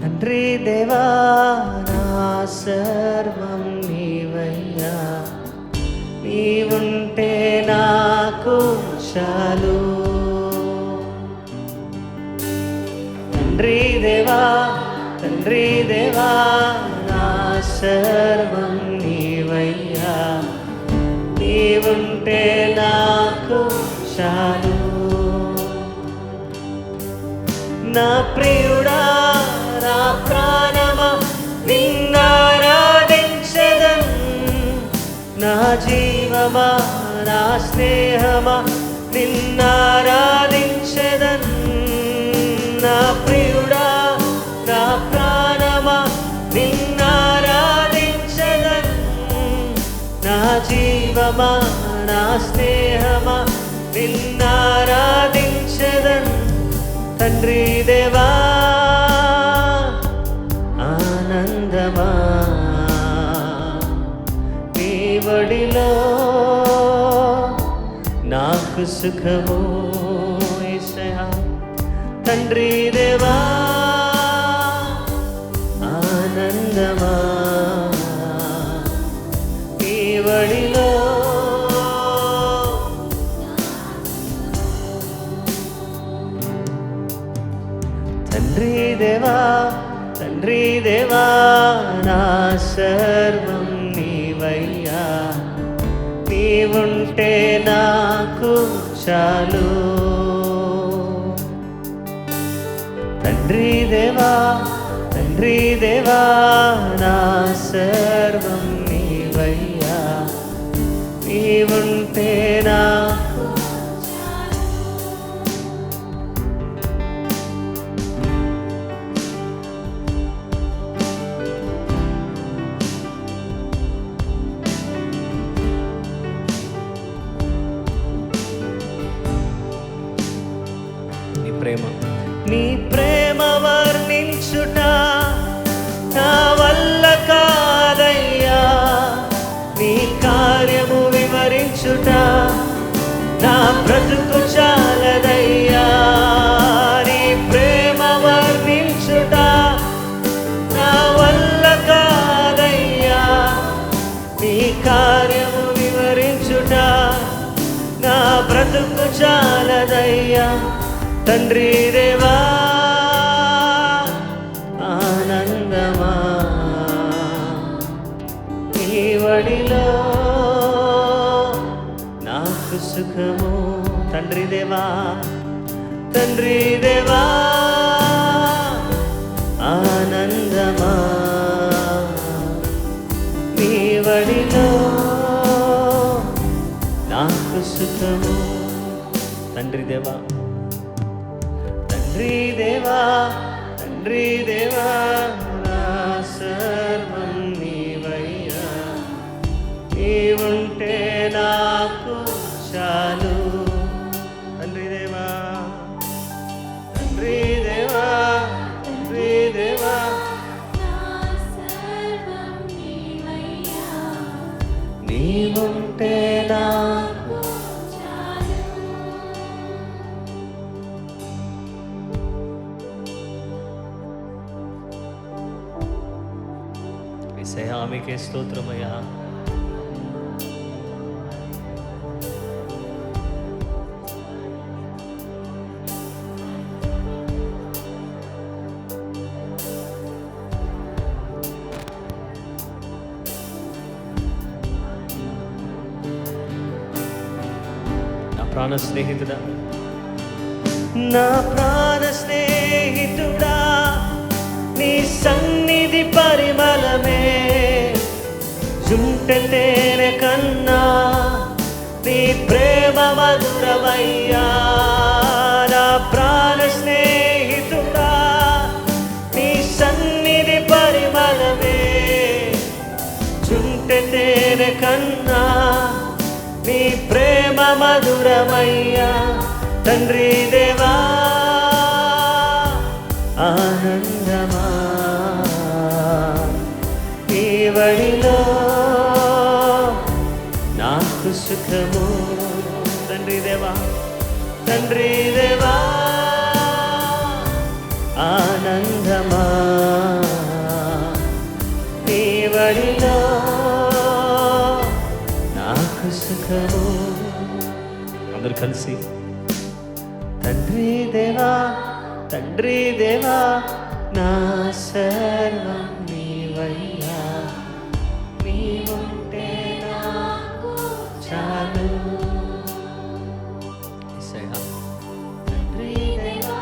తండ్రి దేవా నా సర్వం నీవయ్యా, నీవుంటే నాకు చాలు. తండ్రి దేవా నా సర్వం నీవయ్యా, నీవుంటే నాకు చాలు. నా ప్రియుడా నా ప్రాణమా నిన్నారాధించెదన్, నా జీవమా నా స్నేహమా నిన్నారాధించెదన్. నా ప్రియుడా నా ప్రాణమా నిన్నారాధించెదన్, నా జీవమా నా స్నేహమా నిన్నారాధించెదన్. తండ్రి దేవా ఆనందమా నీ ఒడిలో నాకు సుఖము యేసయ్యా. తండ్రి దేవా ఆనందమా నీ ఒడిలో తండ్రి దేవా నా సర్వం నీవయ్యా, నీవుంటే నాకు చాలు. తండ్రి దేవా నా సర్వం నీవయ్యా, నీవుంటే నాకు. నీ ప్రేమ వర్ణించుట నా వల్ల కాదయ్యా, నీ కార్యము వివరించుట నా బ్రతుకు చాలదయ్యా. నీ ప్రేమ వర్ణించుట నా వల్ల కాదయ్యా, నీ కార్యము వివరించుట నా బ్రతుకు చాలదయ్యా. తండ్రి దేవా ఆనందమా నీ ఒడిలో నాకు సుఖము. తండ్రి దేవా ఆనందమా నీ ఒడిలో నాకు సుఖము. తండ్రి దేవా నా సర్వం నీవయ్యా, నీవుంటే నాకు చాలు. తండ్రి దేవా నీవుంటే నాకు. మీకే స్తోత్రమయ్యా. నా ప్రాణ స్నేహితుడా నీ సన్నిధి పరిమళమే జుంటెతేనె కన్నా నీ ప్రేమ మధురమయ్యా. నా ప్రాణ స్నేహితుడా నీ సన్నిధి పరిమళమే జుంటెతేనె కన్నా నీ ప్రేమ మధురమయ్యా. తండ్రి దేవా ఆనందమా నీ ఒడిలో నాకు సుఖము. తండ్రి దేవా ఆనందమా కలిసి తండ్రి దేవా తండ్రి దేవా నా సర్వం నీవయ్యా, నీవుంటే నాకు చాలు. యేసయ్యా తండ్రి దేవా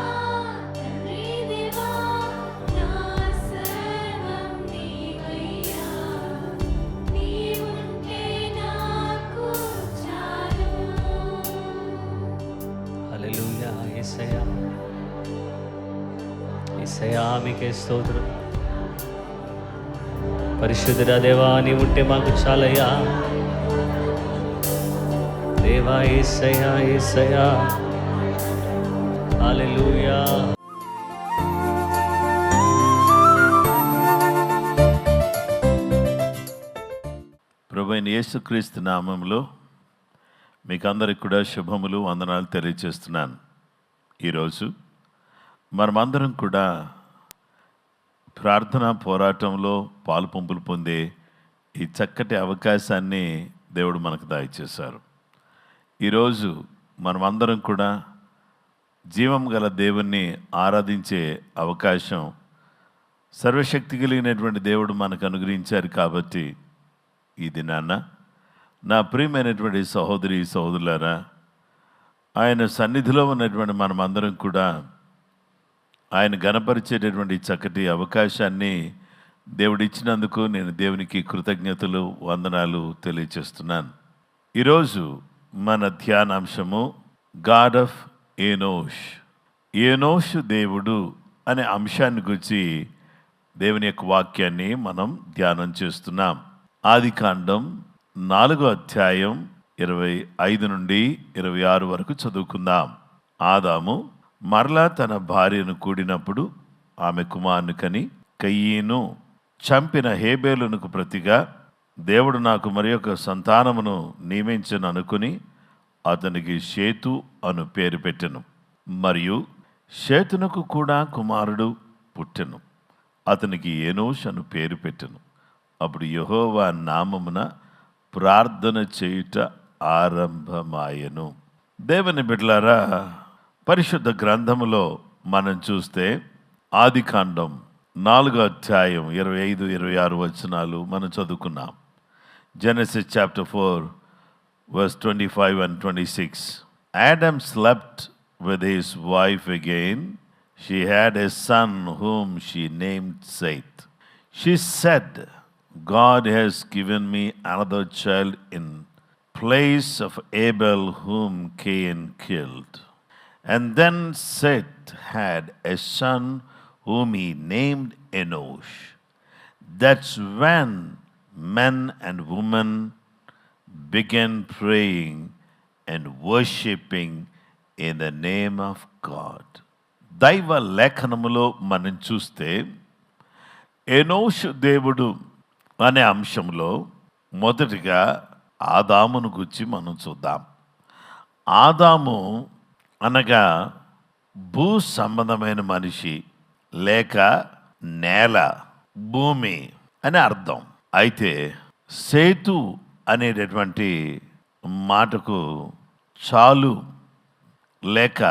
నా సర్వం నీవయ్యా, నీవుంటే నాకు చాలు. హల్లెలూయా. యేసయ్యా యేసయ్యా మీకే స్తోత్రం. పరిశుద్ధుడా దేవా నీవు ఉంటే మాకు చాలయ్యా. దేవా యేసయ్యా యేసయ్యా హల్లెలూయా. ప్రభువైన యేసుక్రీస్తు నామములో మీకందరికి కూడా శుభములు వందనాలు తెలియజేస్తున్నాను. ఈరోజు మనమందరం కూడా ప్రార్థనా పోరాటంలో పాలుపంపులు పొందే ఈ చక్కటి అవకాశాన్ని దేవుడు మనకు దయచేశారు. ఈరోజు మనమందరం కూడా జీవం గల దేవుణ్ణి ఆరాధించే అవకాశం సర్వశక్తి కలిగినటువంటి దేవుడు మనకు అనుగ్రహించారు. కాబట్టి ఈ దినాన్న నా ప్రియమైనటువంటి సహోదరి సహోదరులారా, ఆయన సన్నిధిలో ఉన్నటువంటి మనమందరం కూడా ఆయన గణపరిచేటటువంటి చక్కటి అవకాశాన్ని దేవుడిచ్చినందుకు నేను దేవునికి కృతజ్ఞతలు వందనాలు తెలియచేస్తున్నాను. ఈరోజు మన ధ్యానాంశము గాడ్ ఆఫ్ ఏనోష్. ఏనోషు దేవుడు అనే అంశాన్ని గురించి దేవుని యొక్క వాక్యాన్ని మనం ధ్యానం చేస్తున్నాం. ఆదికాండం 4వ అధ్యాయం 25 నుండి 26 వరకు చదువుకుందాం. ఆదాము మరలా తన భార్యను కూడినప్పుడు ఆమె కుమారుని కని కయీను చంపిన హేబేలునకు ప్రతిగా దేవుడు నాకు మరి ఒక సంతానమును నియమించను అనుకుని అతనికి షేతు అను పేరు పెట్టెను. మరియు షేతునకు కూడా కుమారుడు పుట్టెను. అతనికి ఏనోష్ అను పేరు పెట్టెను. అప్పుడు యెహోవా నామమున ప్రార్థన చేయుట ఆరంభమాయెను. దేవుని బిడ్డలారా, పరిశుద్ధ గ్రంథములో మనం చూస్తే ఆదికాండం 4వ అధ్యాయం 25-26 వచనాలు మనం చదువుకున్నాం. Genesis chapter 4 verse 25 and 26. Adam slept with his wife again. She had a son whom she named Seth. She said, God has given me another child in place of Abel whom Cain killed. And then Seth had a son whom he named Enosh. That's when men and women began praying and worshiping in the name of God. దైవ లేఖనములో మనం చూస్తే ఎనోషు దేవుడు అనే అంశంలో మొదటిగా ఆదామును గురించి మనం చూద్దాం. ఆదాము అనగా భూ సంబంధమైన మనిషి లేక నేల, భూమి అని అర్థం. అయితే సేతు అనేటటువంటి మాటకు చాలు లేక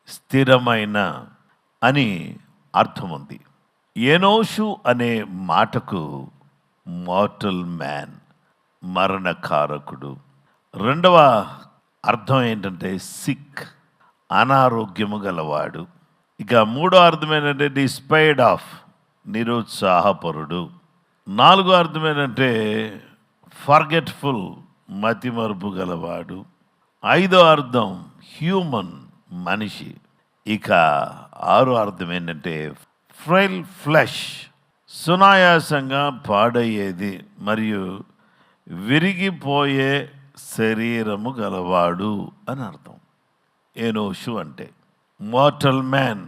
స్థిరమైన అని అర్థం ఉంది. ఏనోషు అనే మాటకు మార్టల్ మ్యాన్, మరణకారకుడు. రెండవ అర్థం ఏంటంటే సిక్, అనారోగ్యము గలవాడు. ఇక మూడో అర్థం ఏంటంటే డిస్పైర్డ్ ఆఫ్, నిరుత్సాహపరుడు. నాలుగో అర్థం ఏంటంటే ఫర్గెట్ఫుల్, మతిమరుపు గలవాడు. ఐదో అర్థం హ్యూమన్, మనిషి. ఇక ఆరో అర్థం ఏంటంటే ఫ్రైల్ ఫ్లెష్, సునాయాసంగా పాడయ్యేది మరియు విరిగిపోయే శరీరము గలవాడు అని అర్థం. ఏనోషు అంటే మార్టల్ మ్యాన్,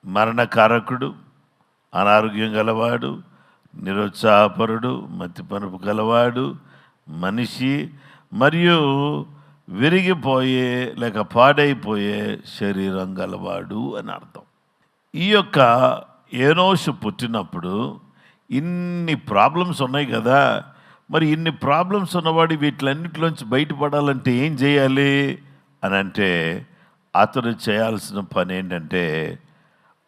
మరణకారకుడు, అనారోగ్యం గలవాడు, నిరుత్సాహపరుడు, మతిపరుపు గలవాడు, మనిషి మరియు విరిగిపోయే లేక పాడైపోయే శరీరం గలవాడు అని అర్థం. ఈ యొక్క ఏనోషు పుట్టినప్పుడు ఇన్ని ప్రాబ్లమ్స్ ఉన్నాయి కదా. మరి ఇన్ని ప్రాబ్లమ్స్ ఉన్నవాడు వీటిలన్నిటిలోంచి బయటపడాలంటే ఏం చేయాలి? అని అంటే అతడు చేయాల్సిన పని ఏంటంటే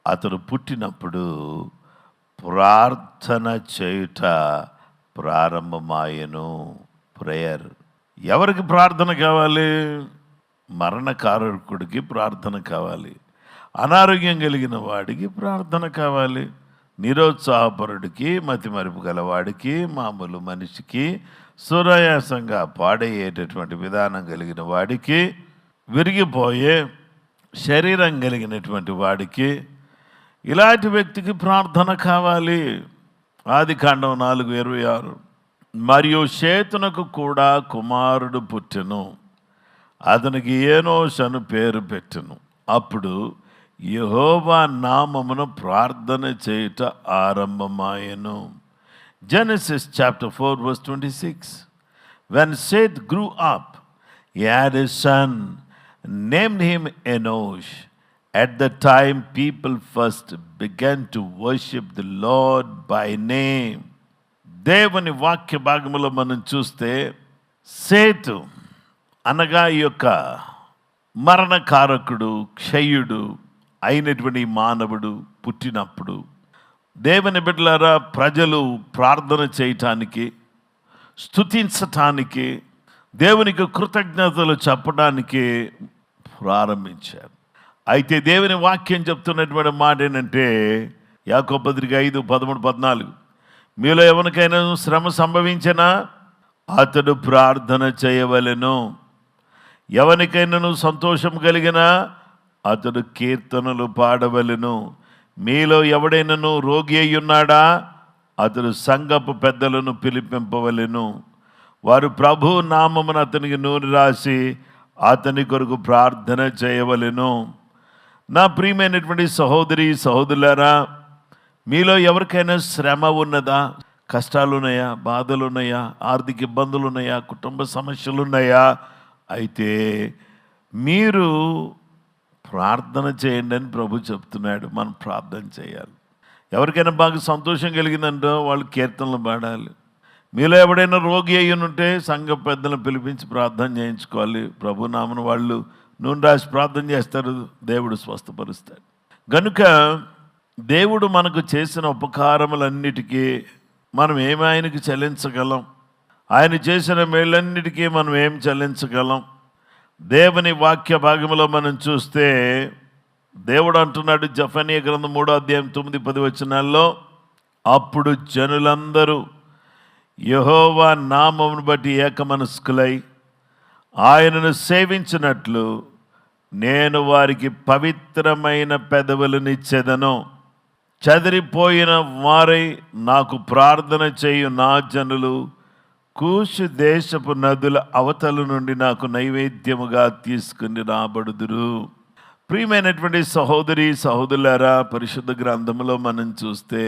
అతడు పుట్టినప్పుడు ప్రార్థన చేయుట ప్రారంభమాయను. ప్రేయర్. ఎవరికి ప్రార్థన కావాలి? మరణకారకుడికి ప్రార్థన కావాలి, అనారోగ్యం కలిగిన వాడికి ప్రార్థన కావాలి, నిరుత్సాహపరుడికి, మతిమరుపు గలవాడికి, మామూలు మనిషికి, సునాయాసంగా పాడయ్యేటటువంటి విధానం కలిగిన వాడికి, విరిగిపోయే శరీరం కలిగినటువంటి వాడికి, ఇలాంటి వ్యక్తికి ప్రార్థన కావాలి. ఆదికాండం 4:26. మరియు షేతునకు కూడా కుమారుడు పుట్టెను, అతనికి ఏనోష్ అని పేరు పెట్టెను. అప్పుడు యెహోవా నామమును ప్రార్థన చేయుట ఆరంభమాయెను. Genesis chapter 4 verse 26. When Seth grew up, he had a son, named him Enosh. At the time people first began to worship the Lord by name. దేవుని వాక్య భాగములో మనం చూస్తే సేతు అనగా ఈ యొక్క మరణకారకుడు, క్షయుడు అయినటువంటి మానవుడు పుట్టినప్పుడు దేవుని బిడ్డలారా ప్రజలు ప్రార్థన చేయటానికి, స్తుతించటానికి, దేవునికి కృతజ్ఞతలు చెప్పడానికి ప్రారంభించారు. అయితే దేవుని వాక్యం చెప్తున్నటువంటి మాట ఏంటంటే యాకోబు పత్రిక 5:13-14, మీలో ఎవరికైనా శ్రమ సంభవించినా అతడు ప్రార్థన చేయవలెను, ఎవరికైనా సంతోషం కలిగినా అతడు కీర్తనలు పాడవలెను, మీలో ఎవడైనాను రోగి అయి ఉన్నాడా అతడు సంఘపు పెద్దలను పిలిపింపవలెను, వారు ప్రభు నామమున అతనికి నూనె రాసి అతని కొరకు ప్రార్థన చేయవలెను. నా ప్రియమైనటువంటి సహోదరి సహోదరులారా, మీలో ఎవరికైనా శ్రమ ఉన్నదా? కష్టాలు ఉన్నాయా? బాధలు ఉన్నాయా? ఆర్థిక ఇబ్బందులు ఉన్నాయా? కుటుంబ సమస్యలు ఉన్నాయా? అయితే మీరు ప్రార్థన చేయండి అని ప్రభు చెప్తున్నాడు. మనం ప్రార్థన చేయాలి. ఎవరికైనా బాగా సంతోషం కలిగిందంటో వాళ్ళు కీర్తనలు పాడాలి. మీలో ఎవడైనా రోగి అయ్యి ఉంటే సంఘ పెద్దలను పిలిపించి ప్రార్థన చేయించుకోవాలి. ప్రభు నామను వాళ్ళు నూనె రాసి ప్రార్థన చేస్తారు, దేవుడు స్వస్థపరుస్తాడు. కనుక దేవుడు మనకు చేసిన ఉపకారములన్నిటికీ మనం ఏమి ఆయనకి చెల్లించగలం? ఆయన చేసిన మేళ్ళన్నిటికీ మనం ఏం చెల్లించగలం? దేవుని వాక్య భాగంలో మనం చూస్తే దేవుడు అంటున్నాడు, జెఫన్యా గ్రంథం 3:9-10 అప్పుడు జనులందరూ యెహోవా నామమును బట్టి ఏకమనస్కులై ఆయనను సేవించినట్లు నేను వారికి పవిత్రమైన పెదవులనిచ్చేదను. చెదిరిపోయిన వారై నాకు ప్రార్థన చేయు నా జనులు కూషు దేశపు నదుల అవతల నుండి నాకు నైవేద్యముగా తీసుకుని రాబడుదురు. ప్రియమైనటువంటి సహోదరి సహోదరులారా, పరిశుద్ధ గ్రంథంలో మనం చూస్తే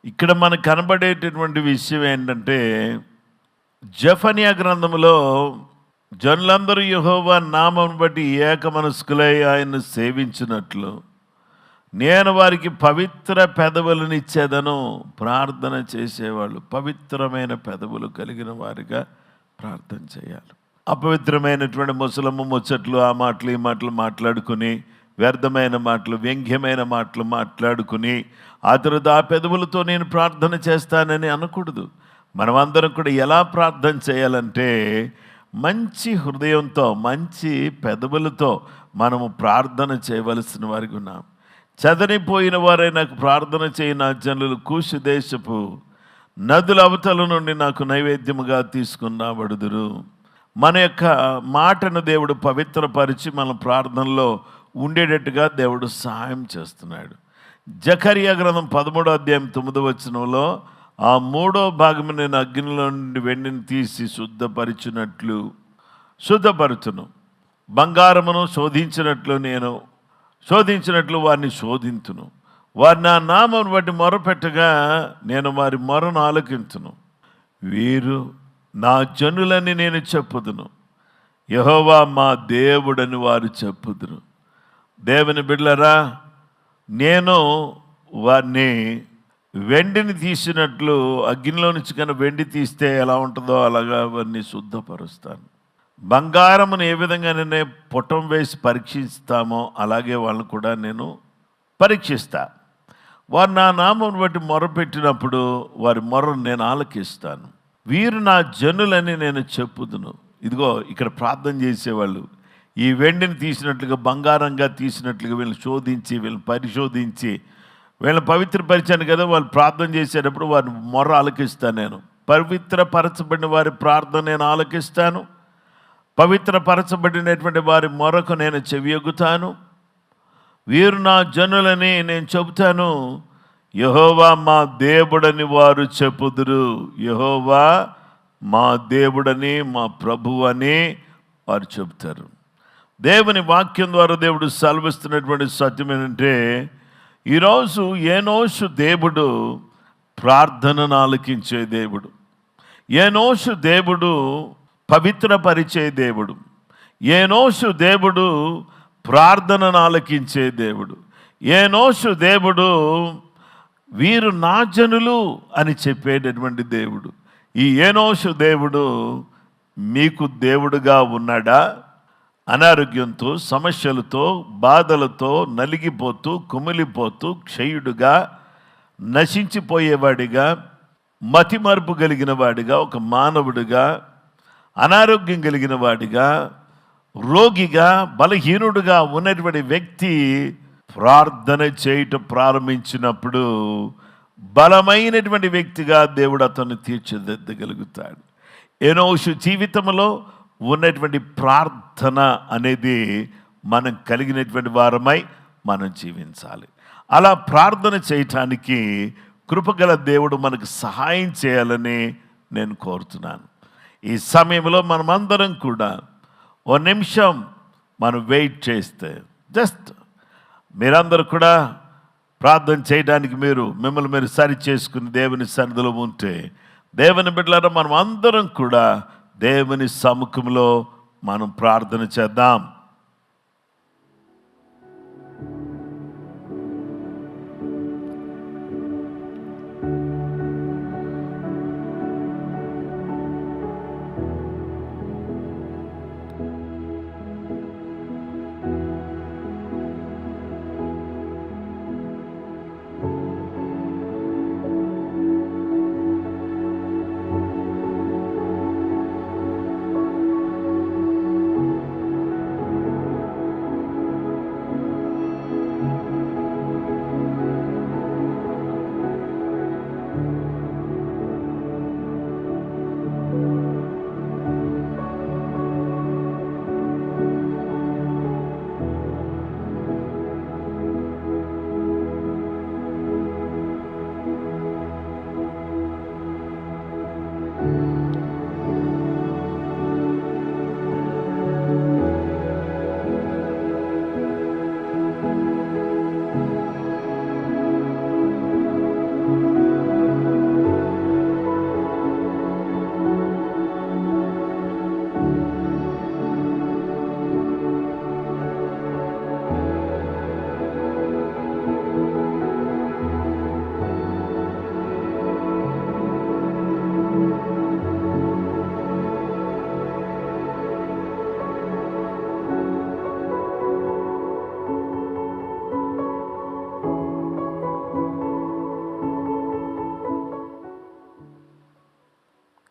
ఇక్కడ మనకు కనబడేటటువంటి విషయం ఏంటంటే, జెఫన్యా గ్రంథంలో జనులందరూ యెహోవా నామమును బట్టి ఏకమనస్కులై ఆయన్ను సేవించినట్లు నేను వారికి పవిత్ర పెదవులను ఇచ్చేదను. ప్రార్థన చేసేవాళ్ళు పవిత్రమైన పెదవులు కలిగిన వారిగా ప్రార్థన చేయాలి. అపవిత్రమైనటువంటి ముసలమ్మ ముచ్చట్లు, ఆ మాటలు ఈ మాటలు మాట్లాడుకుని, వ్యర్థమైన మాటలు, వ్యంగ్యమైన మాటలు మాట్లాడుకుని ఆ తర్వాత ఆ పెదవులతో నేను ప్రార్థన చేస్తానని అనకూడదు. మనమందరం కూడా ఎలా ప్రార్థన చేయాలంటే మంచి హృదయంతో, మంచి పెదవులతో మనము ప్రార్థన చేయవలసిన వారికి ఉన్నాం. చెదరిపోయిన వారే నాకు ప్రార్థన చేయి నా జనులు కూషు దేశపు నదుల అవతల నుండి నాకు నైవేద్యముగా తీసుకుని రాబడుదురు. మన యొక్క మాటను దేవుడు పవిత్రపరిచి మన ప్రార్థనలో ఉండేటట్టుగా దేవుడు సహాయం చేస్తున్నాడు. జకర్యా గ్రంథం 13:9 ఆ 3వ భాగము నేను అగ్నిలో నుండి వెండిని తీసి శుద్ధపరచును, బంగారమును శోధించినట్లు వారిని శోధించును, వారి నా నామమును బట్టి మొరపెట్టగా నేను వారి మొరను ఆలకించును, వీరు నా జనులని నేను చెప్పుదును, యెహోవా మా దేవుడని వారు చెప్పుదురు. దేవుని బిడ్డలారా, నేను వారిని వెండిని తీసినట్లు అగ్నిలో నుంచి కన్నా వెండి తీస్తే ఎలా ఉంటుందో అలాగా వారిని శుద్ధపరుస్తాను. బంగారమును ఏ విధంగా నేను పుటం వేసి పరీక్షిస్తామో అలాగే వాళ్ళని కూడా నేను పరీక్షిస్తా. వారు నా నామం బట్టి మొరపెట్టినప్పుడు వారి మొరను నేను ఆలకిస్తాను. వీరు నా జనులని నేను చెప్పుదును. ఇదిగో ఇక్కడ ప్రార్థన చేసేవాళ్ళు ఈ వెండిని తీసినట్లుగా బంగారంగా తీసినట్లుగా వీళ్ళని శోధించి వీళ్ళని పరిశోధించి వీళ్ళని పవిత్రపరిచాను కదా. వాళ్ళు ప్రార్థన చేసేటప్పుడు వారి మొర ఆలకిస్తాను. నేను పవిత్రపరచబడిన వారి ప్రార్థన నేను ఆలకిస్తాను. పవిత్రపరచబడినటువంటి వారి మొరకు నేను చెవియొగ్గుతాను. వీరు నా జనులని నేను చెబుతాను. యెహోవా మా దేవుడని వారు చెప్పుదురు. యెహోవా మా దేవుడని మా ప్రభువు అని వారు చెబుతారు. దేవుని వాక్యం ద్వారా దేవుడు సెలవిస్తున్నటువంటి సత్యం ఏంటంటే, ఈరోజు ఏనోషు దేవుడు ప్రార్థనను ఆలకించే దేవుడు. ఏనోషు దేవుడు పవిత్రపరిచే దేవుడు. ఏనోషు దేవుడు ప్రార్థనను ఆలకించే దేవుడు. ఏనోషు దేవుడు వీరు నా జనులు అని చెప్పేటటువంటి దేవుడు. ఈ ఏనోషు దేవుడు మీకు దేవుడుగా ఉన్నాడా? అనారోగ్యంతో, సమస్యలతో, బాధలతో నలిగిపోతూ కుమిలిపోతూ క్షయుడుగా, నశించిపోయేవాడిగా, మతిమరుపు కలిగిన వాడిగా, ఒక మానవుడిగా, అనారోగ్యం కలిగిన వాడిగా, రోగిగా, బలహీనుడుగా ఉన్నటువంటి వ్యక్తి ప్రార్థన చేయటం ప్రారంభించినప్పుడు బలమైనటువంటి వ్యక్తిగా దేవుడు అతన్ని తీర్చిదిద్దగలుగుతాడు. ఏనోషు జీవితంలో ఉన్నటువంటి ప్రార్థన అనేది మనం కలిగినటువంటి వారమై మనం జీవించాలి. అలా ప్రార్థన చేయటానికి కృపగల దేవుడు మనకు సహాయం చేయాలని నేను కోరుతున్నాను. ఈ సమయంలో మనమందరం కూడా ఓ నిమిషం మనం వెయిట్ చేస్తే, జస్ట్ మీరందరూ కూడా ప్రార్థన చేయడానికి మిమ్మల్ని మీరు సరి చేసుకుని దేవుని సన్నిధిలో ఉంటే, దేవుని బిడ్డలారా మనం అందరం కూడా దేవుని సముఖంలో మనం ప్రార్థన చేద్దాం.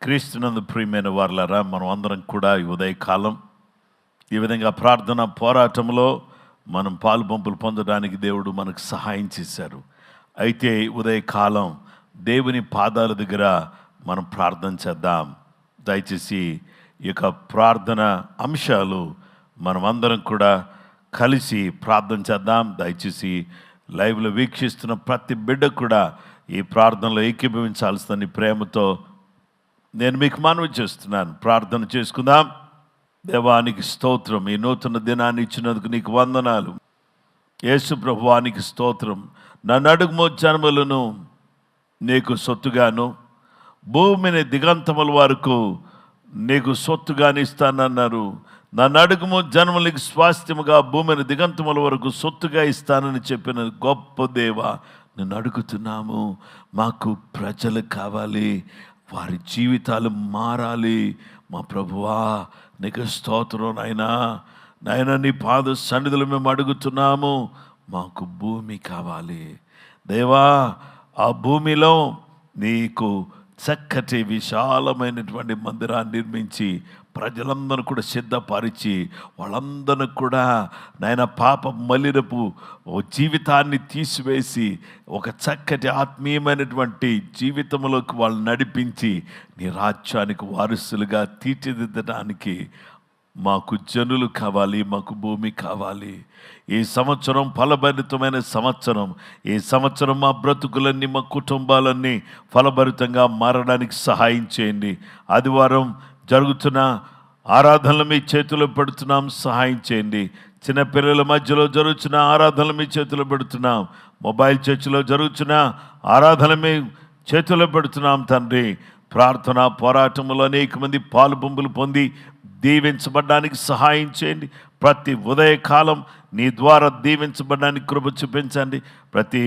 క్రీస్తునందు ప్రియమైన వారలారా, మనం అందరం కూడా ఈ ఉదయకాలం ఈ విధంగా ప్రార్థన పోరాటంలో మనం పాలు పంపులు పొందడానికి దేవుడు మనకు సహాయం చేశారు. అయితే ఉదయకాలం దేవుని పాదాల దగ్గర మనం ప్రార్థన చేద్దాం. దయచేసి ఈ యొక్క ప్రార్థన అంశాలు మనం అందరం కూడా కలిసి ప్రార్థన చేద్దాం. దయచేసి లైవ్లో వీక్షిస్తున్న ప్రతి బిడ్డ కూడా ఈ ప్రార్థనలో ఏకీభవించాల్సిన ప్రేమతో నేను మీకు మనవి చేస్తున్నాను. ప్రార్థన చేసుకుందాం. దేవానికి స్తోత్రం. ఈ నూతన దినాన్ని ఇచ్చినందుకు నీకు వందనాలు. యేసు ప్రభువానికి స్తోత్రం. నన్ను అడుగుమో జన్మలను నీకు సొత్తుగాను, భూమిని దిగంతముల వరకు నీకు సొత్తుగాని ఇస్తానన్నారు. నన్ను అడుగుము జన్మలకు స్వాస్థ్యముగా, భూమిని దిగంతముల వరకు సొత్తుగా ఇస్తానని చెప్పిన గొప్ప దేవ, నిన్ను అడుగుతున్నాము. మాకు ప్రజలు కావాలి, వారి జీవితాలు మారాలి. మా ప్రభువా నీకు స్తోత్రం నాయనా. నాయన నీ పాద సన్నిధిలో మేము అడుగుతున్నాము, మాకు భూమి కావాలి దేవా. ఆ భూమిలో నీకు చక్కటి విశాలమైనటువంటి మందిరాన్ని నిర్మించి ప్రజలందరూ కూడా సిద్ధపరిచి వాళ్ళందరూ కూడా నాయన పాప మలినపు జీవితాన్ని తీసివేసి ఒక చక్కటి ఆత్మీయమైనటువంటి జీవితంలోకి వాళ్ళు నడిపించి నీ రాజ్యానికి వారసులుగా తీర్చిదిద్దడానికి మాకు జనులు కావాలి, మాకు భూమి కావాలి. ఈ సంవత్సరం ఫలభరితమైన సంవత్సరం. ఈ సంవత్సరం మా బ్రతుకులన్నీ, మా కుటుంబాలన్నీ ఫలభరితంగా మారడానికి సహాయం చేయండి. ఆదివారం జరుగుతున్న ఆరాధనలు మీ చేతిలో పెడుతున్నాం, సహాయం చేయండి. చిన్నపిల్లల మధ్యలో జరుగుతున్న ఆరాధనలు మీ చేతిలో పెడుతున్నాం. మొబైల్ చర్చిలో జరుగుతున్న ఆరాధన మీ చేతిలో పెడుతున్నాం తండ్రి. ప్రార్థన పోరాటంలో అనేక మంది పాలు పంపులు పొంది దీవించబడడానికి సహాయం చేయండి. ప్రతి ఉదయకాలం నీ ద్వారా దీవించబడడానికి కృప చూపించండి. ప్రతి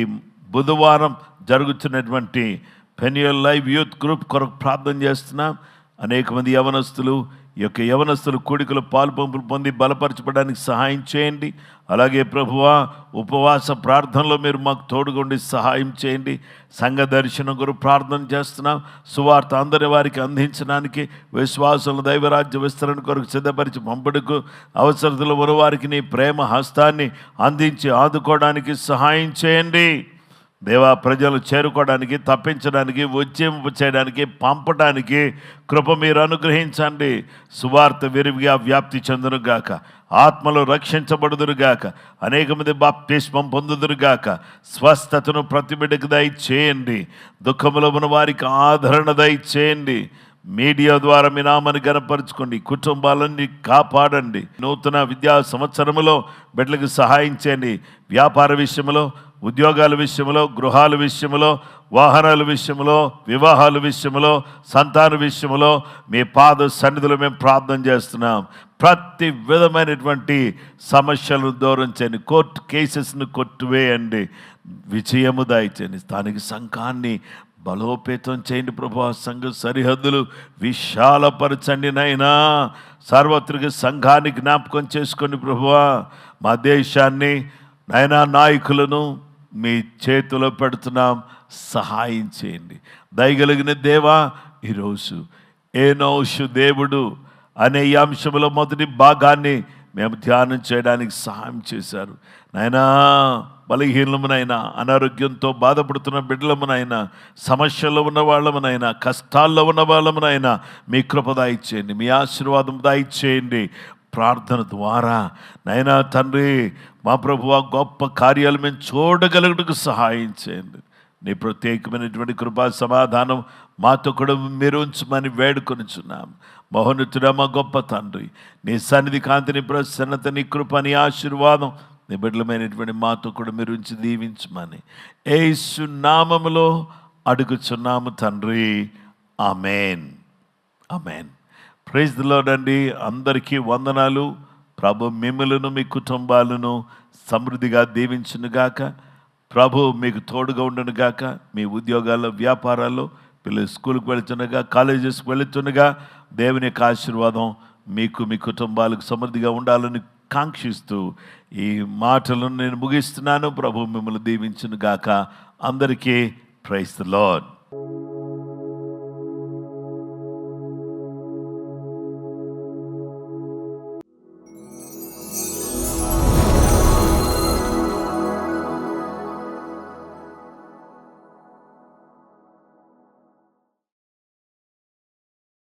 బుధవారం జరుగుతున్నటువంటి పెన్యుయల్ లైవ్ యూత్ గ్రూప్ కొరకు ప్రార్థన చేస్తున్నాం. అనేక మంది యవనస్తులు ఈ యొక్క యవనస్తులు కూడికలు పాలు పంపులు పొంది బలపరచబడడానికి సహాయం చేయండి. అలాగే ప్రభువా ఉపవాస ప్రార్థనలో మీరు మాకు తోడుగుండి సహాయం చేయండి. సంఘ దర్శనం కొరకు ప్రార్థన చేస్తున్నాం. సువార్త అందరి వారికి అందించడానికి, విశ్వాసుల దైవరాజ్య విస్తరణ కొరకు సిద్ధపరిచి పంపుడుకు అవసరతలో ఉన్న వారికి నీ ప్రేమ హస్తాన్ని అందించి ఆదుకోవడానికి సహాయం చేయండి దేవా. ప్రజలు చేరుకోవడానికి, తప్పించడానికి, ఉజ్జీంప చేయడానికి, పంపడానికి కృప మీరు అనుగ్రహించండి. సువార్త విరివిగా వ్యాప్తి చెందునుగాక, ఆత్మలు రక్షించబడుదురుగాక, అనేక మంది బాప్తిస్మం పొందుదురుగాక, స్వస్థతను ప్రతి బిడ్డకు దయచేయండి. దుఃఖంలో ఉన్న వారికి ఆదరణ దయచేయండి. మీడియా ద్వారా మీ నామాన్ని గణపరచుకోండి. కుటుంబాలన్నీ కాపాడండి. నూతన విద్యా సంవత్సరంలో బిడ్డలకు సహాయం చేయండి. వ్యాపార విషయంలో, ఉద్యోగాల విషయంలో, గృహాల విషయంలో, వాహనాల విషయంలో, వివాహాల విషయంలో, సంతాన విషయంలో మీ పాద సన్నిధిలో మేము ప్రార్థన చేస్తున్నాం. ప్రతి విధమైనటువంటి సమస్యలను దూరం చేయండి. కోర్టు కేసెస్ను కొట్టివేయండి. విజయము దయచేయండి. స్థానిక సంఘాన్ని బలోపేతం చేయండి ప్రభా. సంఘ సరిహద్దులు విశాలపరచండి నైనా. సార్వత్రిక సంఘాన్ని జ్ఞాపకం చేసుకోండి ప్రభువా. మా దేశాన్ని నైనా నాయకులను మీ చేతిలో పెడుతున్నాం, సహాయం చేయండి. దయగలిగిన దేవా, ఈరోజు ఏనోషు దేవుడు అనే ఈ అంశంలో మొదటి భాగాన్ని మేము ధ్యానం చేయడానికి సహాయం చేశారు నాయనా. బలహీనమునైనా, అనారోగ్యంతో బాధపడుతున్న బిడ్డలమునైనా, సమస్యల్లో ఉన్న వాళ్ళమునైనా, కష్టాల్లో ఉన్న వాళ్ళమునైనా మీ కృప దయచేయండి, మీ ఆశీర్వాదం దయచేయండి. ప్రార్థన ద్వారా నైనా తండ్రి మా ప్రభువా గొప్ప కార్యాలు మేము చూడగలుగుటకు సహాయం చేయండి. నీ ప్రత్యేకమైనటువంటి కృపా సమాధానం మాతో కూడా మీరు ఉంచమని వేడుకొనిచున్నాం. మహోన్నతుడా మా గొప్ప తండ్రి, నీ సన్నిధి కాంతిని, ప్రసన్నత, నీ కృప, నీ ఆశీర్వాదం నీ బిడ్డలమైనటువంటి మాతో కూడా మీరు ఉంచి దీవించమని యేసు నామములో అడుగుచున్నాము తండ్రి. ఆమేన్, ఆమేన్. ప్రైజ్ ది లార్డ్ అండి. అందరికీ వందనాలు. ప్రభు మిమ్మలను, మీ కుటుంబాలను సమృద్ధిగా దీవించునుగాక. ప్రభు మీకు తోడుగా ఉండునుగాక. మీ ఉద్యోగాల్లో, వ్యాపారాల్లో, పిల్లలు స్కూల్కి వెళుతుండగా, కాలేజెస్కి వెళుతుండగా దేవుని యొక్క ఆశీర్వాదం మీకు, మీ కుటుంబాలకు సమృద్ధిగా ఉండాలని కాంక్షిస్తూ ఈ మాటలను నేను ముగిస్తున్నాను. ప్రభు మిమ్మల్ని దీవించునుగాక. అందరికీ ప్రైజ్ ది లార్డ్.